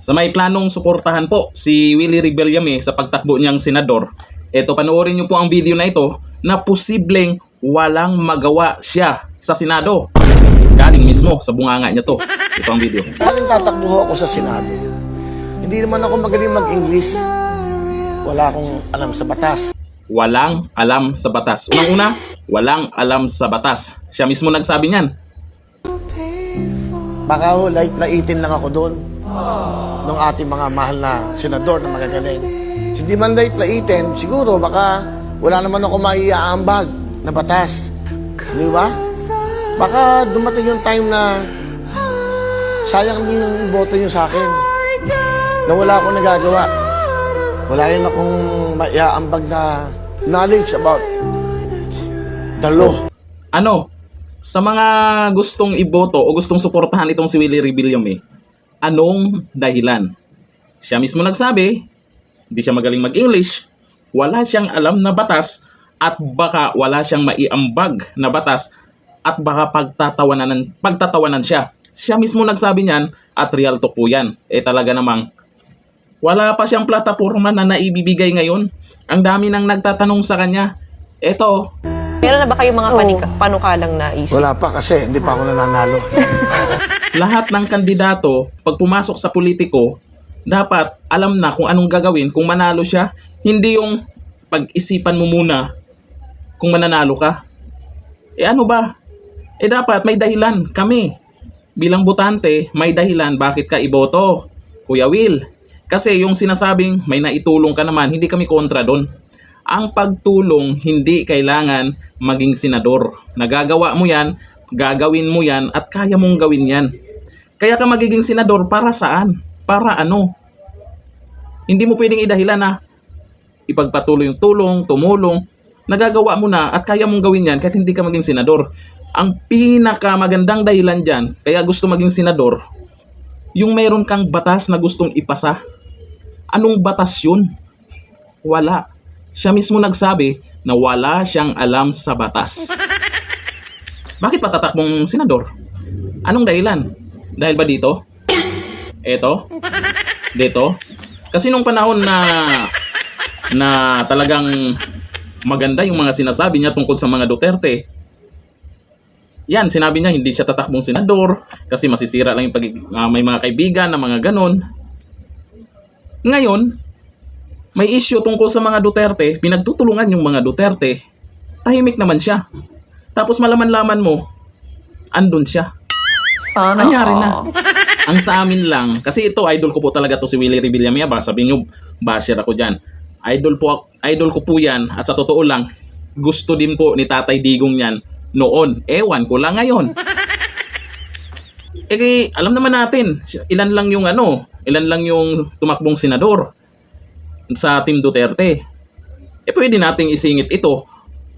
Sa may planong suportahan po si Willie Rebillame sa pagtakbo niyang senador, eto panoorin niyo po ang video na ito na posibleng walang magawa siya sa Senado. Galing mismo sa bunganga niya to. Ito ang video. Bakit tatakbo ako sa Senado? Hindi naman ako magaling mag-English. Wala akong alam sa batas. Walang alam sa batas. Unang-una, walang alam sa batas. Siya mismo nagsabi niyan. Baka ho, laitin lang ako doon. Ng ating mga mahal na senador na magagaling. Hindi man laitin, siguro baka wala naman ako maiaambag na batas. Di ba? Baka dumating yung time na sayang din yung boto nyo sa akin. Na wala akong nagagawa. Wala rin akong maiaambag na knowledge about the law. Ano? Sa mga gustong iboto o gustong suportahan itong si Willie Rebillame, anong dahilan? Siya mismo nagsabi, hindi siya magaling mag-English, wala siyang alam na batas, at baka wala siyang maiambag na batas, at baka pagtatawanan siya. Siya mismo nagsabi niyan, at real talk po yan. Talaga namang, wala pa siyang plataforma na naibibigay ngayon. Ang dami nang nagtatanong sa kanya. Eto. Meron na ba kayong mga panukalang naisip? Wala pa kasi hindi pa ako nananalo. Lahat ng kandidato, pag pumasok sa politiko, dapat alam na kung anong gagawin kung manalo siya. Hindi yung pag-isipan mo muna kung mananalo ka. Ano ba? Dapat may dahilan. Kami, bilang botante, may dahilan bakit ka iboto, Kuya Will. Kasi yung sinasabing may naitulong ka naman, hindi kami kontra doon. Ang pagtulong, hindi kailangan maging senador. Nagagawa mo yan, gagawin mo yan, at kaya mong gawin yan. Kaya ka magiging senador para saan? Para ano? Hindi mo pwedeng idahilan na ipagpatuloy yung tulong, tumulong. Nagagawa mo na at kaya mong gawin yan kahit hindi ka maging senador. Ang pinakamagandang dahilan dyan, kaya gusto maging senador, yung meron kang batas na gustong ipasa. Anong batas yun? Wala. Siya mismo nagsabi na wala siyang alam sa batas. Bakit patatakbong senador? Anong dahilan? Dahil ba dito? Eto? Dito? Kasi nung panahon na talagang maganda yung mga sinasabi niya tungkol sa mga Duterte, yan, sinabi niya hindi siya tatakbong senador kasi masisira lang yung may mga kaibigan na mga ganon. Ngayon, may issue tungkol sa mga Duterte, pinagtutulungan yung mga Duterte, tahimik naman siya. Tapos malaman-laman mo, andun siya. Sana Nangyari na. Ang sa amin lang, kasi ito, idol ko po talaga to si Willie Rebillame. Baka sabihin nyo, basher ako dyan. Idol ko po yan, at sa totoo lang, gusto din po ni Tatay Digong yan noon. Ewan ko lang ngayon. Alam naman natin, ilan lang yung tumakbong senador sa Team Duterte. Pwede nating isingit ito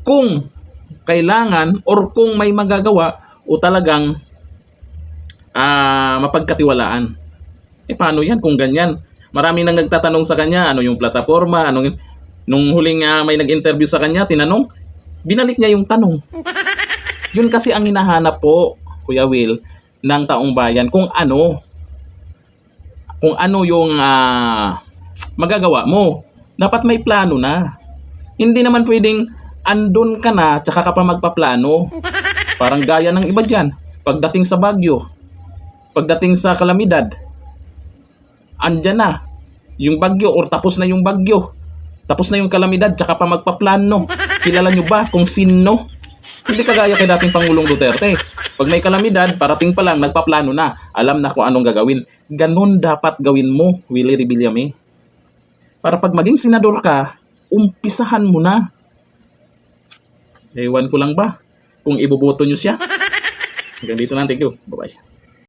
kung kailangan or kung may magagawa o talagang mapagkatiwalaan. Paano yan kung ganyan? Marami nang nagtatanong sa kanya, ano yung plataforma, nung huling may nag-interview sa kanya, tinanong, binalik niya yung tanong. Yun kasi ang hinahanap po, Kuya Will, ng taong bayan, kung ano yung magagawa mo. Dapat may plano na. Hindi naman pwedeng andun ka na tsaka ka pa magpaplano. Parang gaya ng iba dyan. Pagdating sa bagyo, pagdating sa kalamidad, andyan na yung bagyo or tapos na yung bagyo. Tapos na yung kalamidad tsaka pa magpaplano. Kilala nyo ba kung sino? Hindi kagaya kay dating Pangulong Duterte. Pag may kalamidad, parating pa lang, nagpaplano na. Alam na kung anong gagawin. Ganon dapat gawin mo, Willie Rebillame. Para pag maging senador ka, umpisahan mo na. Ewan ko lang ba kung iboboto nyo siya. Hanggang dito lang. Thank you. Bye-bye.